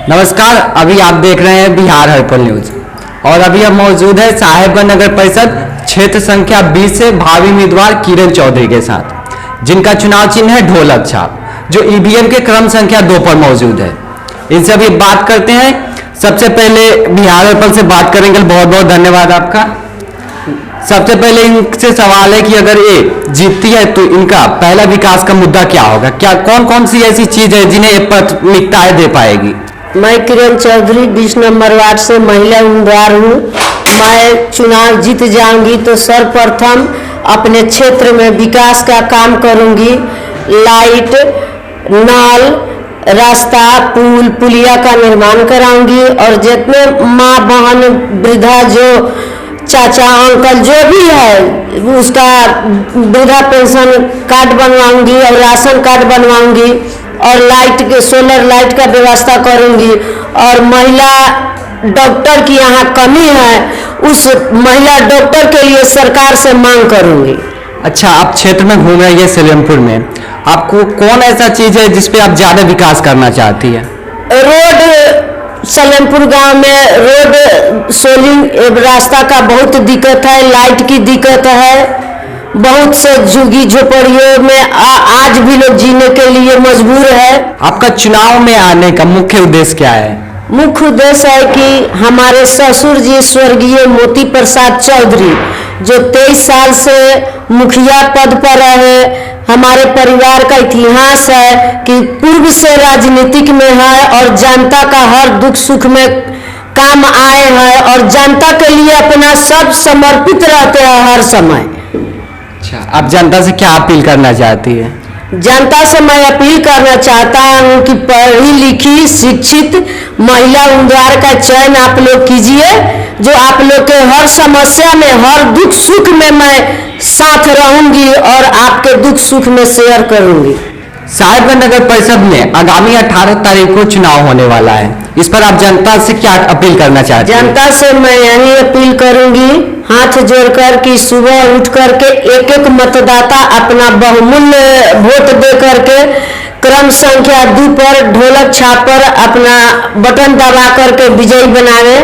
नमस्कार, अभी आप देख रहे हैं बिहार हर्पल न्यूज और अभी हम मौजूद है साहेबगंज नगर परिषद क्षेत्र संख्या 20 से भावी उम्मीदवार किरण चौधरी के साथ, जिनका चुनाव चिन्ह है ढोलक छाप, जो ईवीएम के क्रम संख्या 2 पर मौजूद है। इनसे अभी बात करते हैं। सबसे पहले बिहार हर्पल से बात करेंगे। बहुत बहुत धन्यवाद आपका। सबसे पहले इनसे सवाल है कि अगर ये जीतती है तो इनका पहला विकास का मुद्दा क्या होगा? क्या कौन कौन सी ऐसी चीज है जिन्हें ये प्राथमिकताएं दे पाएगी? मैं किरण चौधरी 20 नंबर वार्ड से महिला उम्मीदवार हूँ। मैं चुनाव जीत जाऊंगी तो सर्वप्रथम अपने क्षेत्र में विकास का काम करूंगी। लाइट, नल, रास्ता, पुल, पुलिया का निर्माण कराऊंगी और जितने माँ बहन वृद्धा जो चाचा अंकल जो भी है उसका वृद्धा पेंशन कार्ड बनवाऊंगी और राशन कार्ड बनवाऊंगी और लाइट के सोलर लाइट का व्यवस्था करूंगी। और महिला डॉक्टर की यहाँ कमी है, उस महिला डॉक्टर के लिए सरकार से मांग करूंगी। अच्छा, आप क्षेत्र में घूम रही है सलेमपुर में, आपको कौन ऐसा चीज है जिसपे आप ज्यादा विकास करना चाहती है? रोड, सलेमपुर गांव में रोड सोलिंग रास्ता का बहुत दिक्कत है, लाइट की दिक्कत है। बहुत से झुग्गी झोपड़ियों में आज भी लोग जीने के लिए मजबूर है। आपका चुनाव में आने का मुख्य उद्देश्य क्या है? मुख्य उद्देश्य है कि हमारे ससुर जी स्वर्गीय मोती प्रसाद चौधरी जो 23 साल से मुखिया पद पर रहे, हमारे परिवार का इतिहास है कि पूर्व से राजनीतिक में है और जनता का हर दुख सुख में काम आए हैं और जनता के लिए अपना सब समर्पित रहते हैं हर समय। अच्छा, आप जनता से क्या अपील करना चाहती है? जनता से मैं अपील करना चाहता हूँ कि पढ़ी लिखी शिक्षित महिला उम्मीदवार का चयन आप लोग कीजिए, जो आप लोग के हर समस्या में हर दुख सुख में मैं साथ रहूंगी और आपके दुख सुख में शेयर करूंगी। साहेबगंज नगर परिषद में आगामी 18 तारीख को चुनाव होने वाला है, इस पर आप जनता से क्या अपील करना चाहते हैं? जनता से मैं यही अपील करूंगी हाथ जोड़कर कि सुबह उठ करके एक एक मतदाता अपना बहुमूल्य वोट दे करके क्रम संख्या 2 पर ढोलक छाप पर अपना बटन दबा करके विजयी बनावे।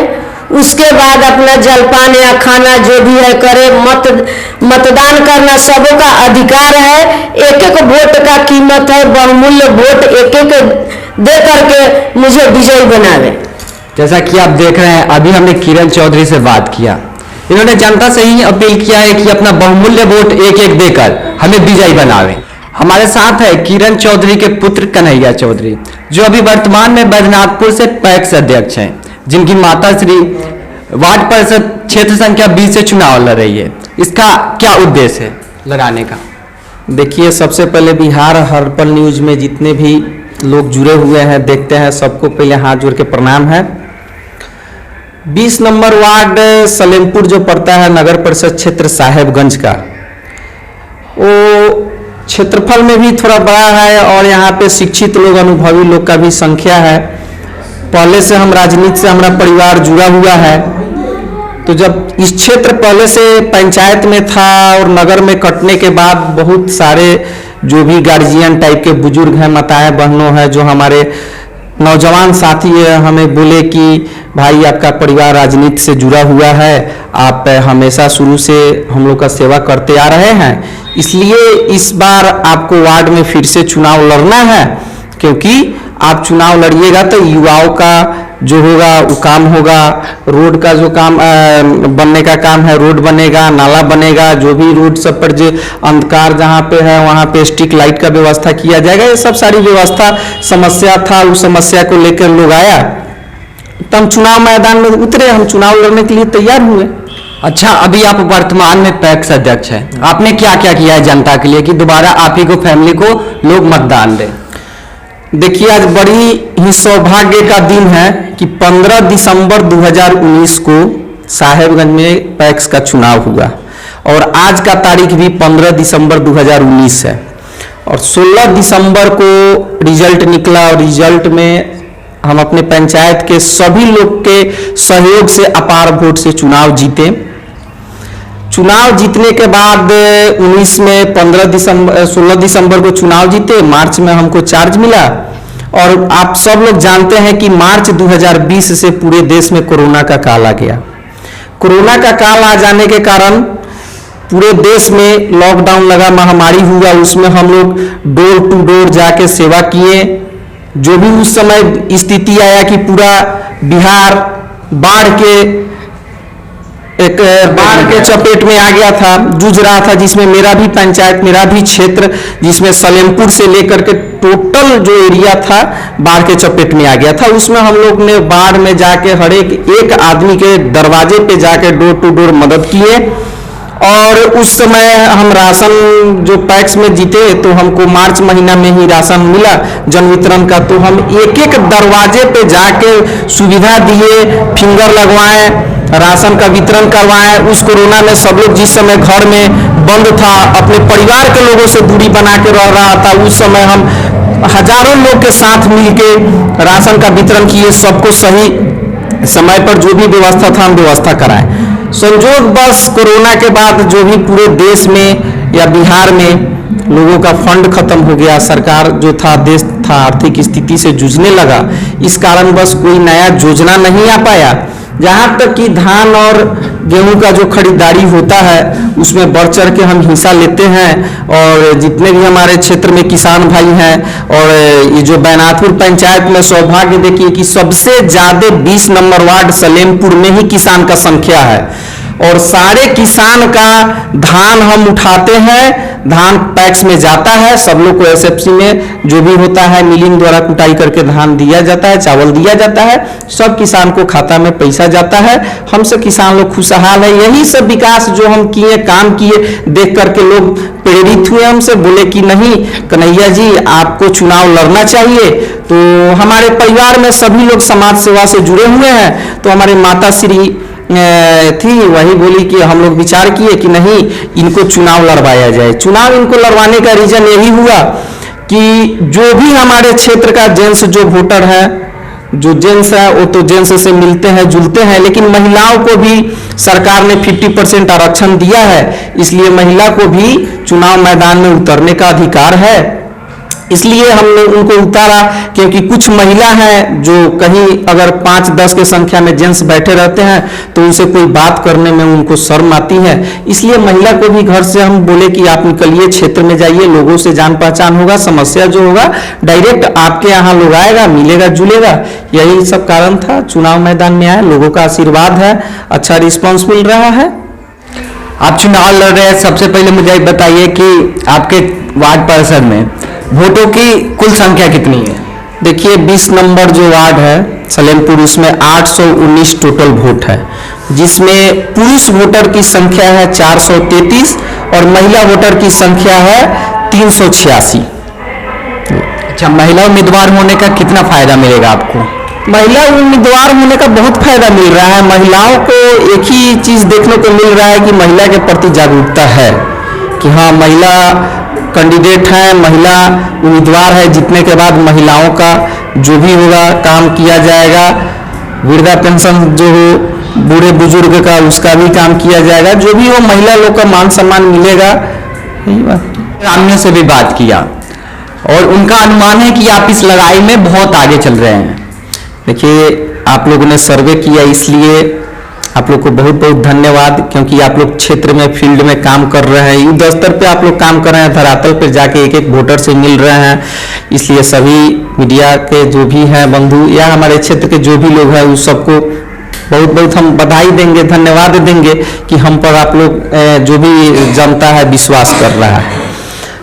उसके बाद अपना जलपान या खाना जो भी है करे। मतदान करना सबों का अधिकार है। एक एक वोट का कीमत है, बहुमूल्य वोट एक एक दे करके मुझे विजयी बनावे। जैसा कि आप देख रहे हैं, अभी हमने किरण चौधरी से बात किया। इन्होंने जनता से ही अपील किया है कि अपना बहुमूल्य वोट एक एक देकर हमें विजयी बनावे। हमारे साथ है किरण चौधरी के पुत्र कन्हैया चौधरी, जो अभी वर्तमान में बैजनाथपुर से पैक्स अध्यक्ष हैं, जिनकी माता श्री वार्ड परिषद क्षेत्र संख्या 20 से चुनाव लड़ रही है। इसका क्या उद्देश्य है लड़ाने का? देखिए, सबसे पहले बिहार हर्पल न्यूज में जितने भी लोग जुड़े हुए हैं देखते हैं, सबको पहले हाथ जोड़ के प्रणाम है। 20 नंबर वार्ड सलेमपुर जो पड़ता है नगर परिषद क्षेत्र साहेबगंज का, वो क्षेत्रफल में भी थोड़ा बड़ा है और यहाँ पे शिक्षित लोग, अनुभवी लोग का भी संख्या है। पहले से हम राजनीति से हमारा परिवार जुड़ा हुआ है, तो जब इस क्षेत्र पहले से पंचायत में था और नगर में कटने के बाद बहुत सारे जो भी गार्जियन टाइप के बुजुर्ग हैं, माताएं बहनों हैं, जो हमारे नौजवान साथी है, हमें बोले कि भाई आपका परिवार राजनीति से जुड़ा हुआ है, आप हमेशा शुरू से हम लोग का सेवा करते आ रहे हैं, इसलिए इस बार आपको वार्ड में फिर से चुनाव लड़ना है। क्योंकि आप चुनाव लड़िएगा तो युवाओं का जो होगा वो काम होगा, रोड का जो काम बनने का काम है, रोड बनेगा, नाला बनेगा, जो भी रोड सब पर जो अंधकार जहाँ पे है वहाँ पे स्ट्रीट लाइट का व्यवस्था किया जाएगा। ये सब सारी व्यवस्था समस्या था, उस समस्या को लेकर लोग आया तो हम चुनाव मैदान में उतरे, हम चुनाव लड़ने के लिए तैयार हुए। अच्छा, अभी आप वर्तमान में पैक्स अध्यक्ष हैं, आपने क्या क्या किया है जनता के लिए कि दोबारा आप ही को फैमिली को लोग मतदान दें? देखिए, आज बड़ी ही सौभाग्य का दिन है कि 15 दिसंबर 2019 को साहेबगंज में पैक्स का चुनाव हुआ और आज का तारीख भी 15 दिसंबर 2019 है और 16 दिसंबर को रिजल्ट निकला और रिजल्ट में हम अपने पंचायत के सभी लोग के सहयोग से अपार वोट से चुनाव जीते। चुनाव जीतने के बाद 16 दिसंबर को चुनाव जीते, मार्च में हमको चार्ज मिला और आप सब लोग जानते हैं कि मार्च 2020 से पूरे देश में कोरोना का काल आ गया। कोरोना का काल आ जाने के कारण पूरे देश में लॉकडाउन लगा, महामारी हुआ, उसमें हम लोग डोर टू डोर जाके सेवा किए। जो भी उस समय स्थिति आया कि पूरा बिहार बाढ़ के चपेट में आ गया था, जूझ रहा था, जिसमें मेरा भी पंचायत, मेरा भी क्षेत्र, जिसमें सलेमपुर से लेकर के टोटल जो एरिया था बाढ़ के चपेट में आ गया था। उसमें हम लोग ने बाढ़ में जाके हर एक आदमी के दरवाजे पे जाके डोर टू डोर मदद किए। और उस समय हम राशन जो पैक्स में जीते तो हमको मार्च महीना में ही राशन मिला जन वितरण का, तो हम एक एक दरवाजे पे जाके सुविधा दिए, फिंगर लगवाए, राशन का वितरण करवाएं। उस कोरोना में सब लोग जिस समय घर में बंद था, अपने परिवार के लोगों से दूरी बना के रह रहा था, उस समय हम हजारों लोग के साथ मिलके राशन का वितरण किए। सबको सही समय पर जो भी व्यवस्था था हम व्यवस्था कराएं। संजोग बस कोरोना के बाद जो भी पूरे देश में या बिहार में लोगों का फंड खत्म हो गया, सरकार जो था, देश था, आर्थिक स्थिति से जूझने लगा, इस कारण बस कोई नया योजना नहीं आ पाया। जहाँ तक कि धान और गेहूं का जो खरीदारी होता है उसमें बढ़ चढ़ के हम हिस्सा लेते हैं। और जितने भी हमारे क्षेत्र में किसान भाई हैं, और ये जो बैनाथपुर पंचायत में सौभाग्य देखिए कि सबसे ज़्यादा 20 नंबर वार्ड सलेमपुर में ही किसान का संख्या है, और सारे किसान का धान हम उठाते हैं, धान पैक्स में जाता है, सब लोग को एसएफसी में जो भी होता है मिलिंग द्वारा कुटाई करके धान दिया जाता है, चावल दिया जाता है, सब किसान को खाता में पैसा जाता है। हमसे किसान लोग खुशहाल है। यही सब विकास जो हम किए, काम किए, देख करके लोग प्रेरित हुए, हमसे बोले कि नहीं कन्हैया जी आपको चुनाव लड़ना चाहिए। तो हमारे परिवार में सभी लोग समाज सेवा से जुड़े हुए हैं, तो हमारे माता श्री थी, वही बोली कि हम लोग विचार किए कि नहीं इनको चुनाव लड़वाया जाए। चुनाव इनको लड़वाने का रीजन यही हुआ कि जो भी हमारे क्षेत्र का जेंट्स जो वोटर है, जो जेंट्स है वो तो जेंट्स से मिलते हैं जुलते हैं, लेकिन महिलाओं को भी सरकार ने 50% आरक्षण दिया है, इसलिए महिला को भी चुनाव मैदान में उतरने का अधिकार है। इसलिए हमने उनको उतारा, क्योंकि कुछ महिला हैं जो कहीं अगर 5-10 के संख्या में जेंट्स बैठे रहते हैं तो उनसे कोई बात करने में उनको शर्म आती है। इसलिए महिला को भी घर से हम बोले कि आप निकलिए, क्षेत्र में जाइए, लोगों से जान पहचान होगा, समस्या जो होगा डायरेक्ट आपके यहाँ लोग आएगा, मिलेगा जुलेगा। यही सब कारण था, चुनाव मैदान में आए, लोगों का आशीर्वाद है, अच्छा रिस्पॉन्स मिल रहा है। आप चुनाव लड़ रहे हैं, सबसे पहले मुझे बताइए कि आपके वार्ड परिषद में वोटों की कुल संख्या कितनी है? देखिए 20 नंबर जो वार्ड है सलेमपुर, उसमें 819 टोटल वोट है, जिसमें पुरुष वोटर की संख्या है 433 और महिला वोटर की संख्या है 386। अच्छा, महिला उम्मीदवार होने का कितना फायदा मिलेगा आपको? महिला उम्मीदवार होने का बहुत फायदा मिल रहा है। महिलाओं को एक ही चीज देखने को मिल रहा है कि महिला के प्रति जागरूकता है कि हाँ महिला कैंडिडेट है, महिला उम्मीदवार है, जीतने के बाद महिलाओं का जो भी होगा काम किया जाएगा। वृद्धा पेंशन जो हो बूढ़े बुजुर्ग का, उसका भी काम किया जाएगा, जो भी हो महिला लोग का मान सम्मान मिलेगा। यही बात। ग्रामीणों से भी बात किया और उनका अनुमान है कि आप इस लड़ाई में बहुत आगे चल रहे हैं। देखिए आप लोगों ने सर्वे किया, इसलिए आप लोग को बहुत बहुत धन्यवाद, क्योंकि आप लोग क्षेत्र में फील्ड में काम कर रहे हैं, युद्ध स्तर पे आप लोग काम कर रहे हैं, धरातल पे जाके एक एक वोटर से मिल रहे हैं। इसलिए सभी मीडिया के जो भी हैं बंधु या हमारे क्षेत्र के जो भी लोग हैं उस सबको बहुत बहुत हम बधाई देंगे, धन्यवाद देंगे कि हम पर आप लोग जो भी जनता है विश्वास कर रहा है।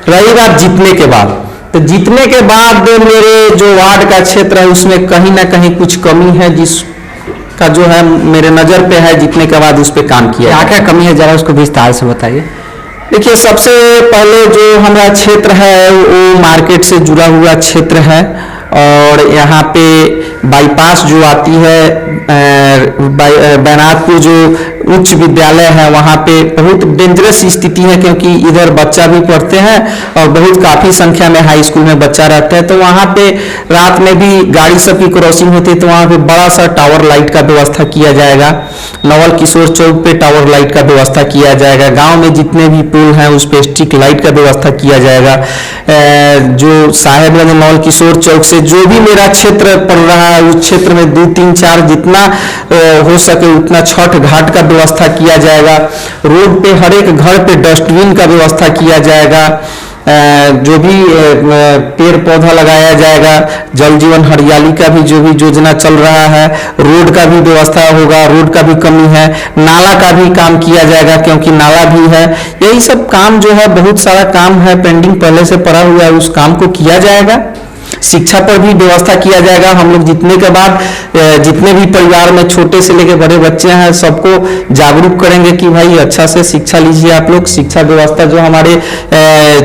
रही बात जीतने के बाद, तो जीतने के बाद मेरे जो वार्ड का क्षेत्र है उसमें कहीं ना कहीं कुछ कमी है, जिसका जो है मेरे नज़र पे है, जीतने के बाद उस पर काम किया। क्या क्या कमी है, जरा उसको विस्तार से बताइए। देखिए सबसे पहले जो हमारा क्षेत्र है वो मार्केट से जुड़ा हुआ क्षेत्र है, और यहाँ पे बाईपास जो आती है बैनाथपुर जो उच्च विद्यालय है वहाँ पे बहुत डेंजरस स्थिति है, क्योंकि इधर बच्चा भी पढ़ते हैं और बहुत काफ़ी संख्या में हाई स्कूल में बच्चा रहते हैं। तो वहाँ पे रात में भी गाड़ी सब की क्रॉसिंग होती है, तो वहाँ पे बड़ा सा टावर लाइट का व्यवस्था किया जाएगा। नवल किशोर चौक पे टावर लाइट का व्यवस्था किया जाएगा। गांव में जितने भी पुल हैं उस पे स्ट्रीट लाइट का व्यवस्था किया जाएगा। जो साहेबगंज नवल किशोर चौक से जो भी मेरा क्षेत्र पड़ रहा है उस क्षेत्र में 2, 3, 4 जितना हो सके उतना छठ घाट का व्यवस्था किया जाएगा। रोड पे हर एक घर पे डस्टबिन का व्यवस्था किया जाएगा। जो भी पेड़ पौधा लगाया जाएगा। जल जीवन हरियाली का भी जो भी योजना चल रहा है, रोड का भी व्यवस्था होगा, रोड का भी कमी है, नाला का भी काम किया जाएगा क्योंकि नाला भी है। यही सब काम जो है, बहुत सारा काम है पेंडिंग पहले से पड़ा हुआ है, उस काम को किया जाएगा। शिक्षा पर भी व्यवस्था किया जाएगा। हम लोग जीतने के बाद जितने भी परिवार में छोटे से लेकर बड़े बच्चे हैं सबको जागरूक करेंगे कि भाई अच्छा से शिक्षा लीजिए आप लोग। शिक्षा व्यवस्था जो हमारे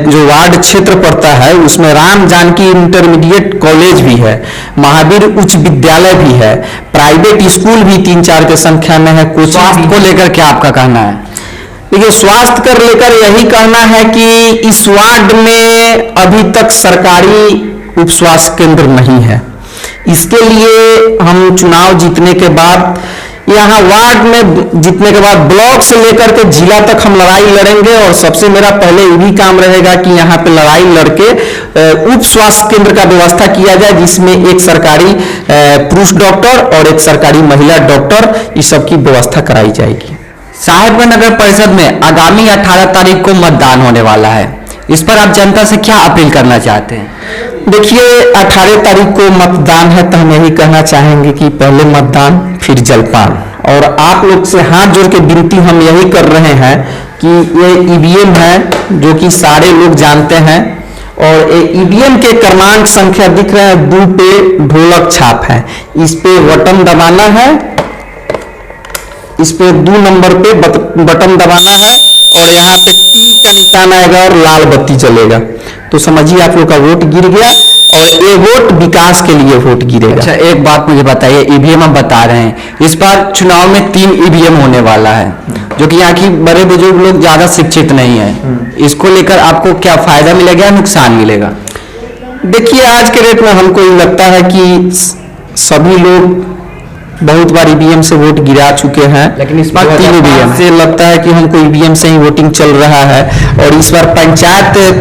जो वार्ड क्षेत्र पड़ता है उसमें राम जानकी इंटरमीडिएट कॉलेज भी है, महावीर उच्च विद्यालय भी है, प्राइवेट स्कूल भी 3-4 के संख्या में है। स्वास्थ्य को लेकर क्या आपका कहना है? देखिए, स्वास्थ्य को लेकर यही कहना है कि इस वार्ड में अभी तक सरकारी उप स्वास्थ्य केंद्र नहीं है। इसके लिए हम चुनाव जीतने के बाद यहाँ वार्ड में जीतने के बाद ब्लॉक से लेकर के जिला तक हम लड़ाई लड़ेंगे और सबसे मेरा पहले ये भी काम रहेगा कि यहाँ पे लड़ाई लड़के उप स्वास्थ्य केंद्र का व्यवस्था किया जाए, जिसमें एक सरकारी पुरुष डॉक्टर और एक सरकारी महिला डॉक्टर इस सब की व्यवस्था कराई जाएगी। साहेबगंज नगर परिषद में आगामी 18 तारीख को मतदान होने वाला है, इस पर आप जनता से क्या अपील करना चाहते हैं? देखिए, 18 तारीख को मतदान है तो हम यही कहना चाहेंगे कि पहले मतदान फिर जलपान। और आप लोग से हाथ जोड़ के विनती हम यही कर रहे हैं कि ये ईवीएम है जो कि सारे लोग जानते हैं, और ये ईवीएम के क्रमांक संख्या दिख रहे हैं 2 पे ढोलक छाप है, इस पे बटन दबाना है, इस पे 2 नंबर पे बटन दबाना है और यहाँ पे तीर का निशान आएगा और लाल बत्ती जलेगा। तो समझिए आप लोग का वोट गिर गया और ये वोट विकास के लिए वोट गिरेगा। अच्छा, एक बात मुझे बताइए, ईवीएम आप बता रहे हैं, इस बार चुनाव में 3 ईवीएम होने वाला है, जो कि यहाँ की बड़े बुजुर्ग लोग ज्यादा शिक्षित नहीं है। इसको लेकर आपको क्या फायदा मिलेगा या नुकसान मिलेगा? देखिए, आज के डेट में हमको ये लगता है कि सभी लोग बहुत बार ईवीएम से वोट गिरा चुके हैं, लेकिन इस बार 3 ईवीएम से लगता है कि हमको ईवीएम से ही वोटिंग चल रहा है। और इस बार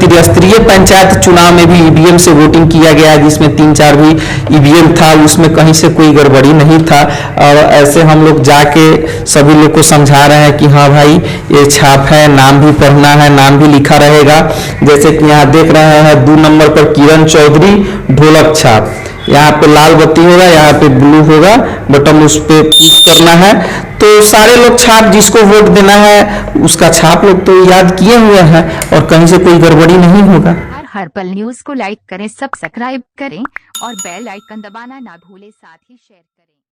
त्रिस्तरीय पंचायत चुनाव में भी ईवीएम से वोटिंग किया गया, जिसमें 3-4 भी ईवीएम था, उसमें कहीं से कोई गड़बड़ी नहीं था। और ऐसे हम लोग जाके सभी लोग को समझा रहे हैं कि हाँ भाई ये छाप है, नाम भी पढ़ना है, नाम भी लिखा रहेगा। जैसे कि यहाँ देख रहे हैं 2 नंबर पर किरण चौधरी ढोलक छाप, यहाँ पे लाल बत्ती होगा, यहाँ पे ब्लू होगा, बटन उस पे पुश करना है। तो सारे लोग छाप जिसको वोट देना है उसका छाप लोग तो याद किए हुए हैं और कहीं से कोई गड़बड़ी नहीं होगा। हर पल न्यूज़ को लाइक करें, सब्सक्राइब करें और बेल आइकन दबाना ना भूलें, साथ ही शेयर करें।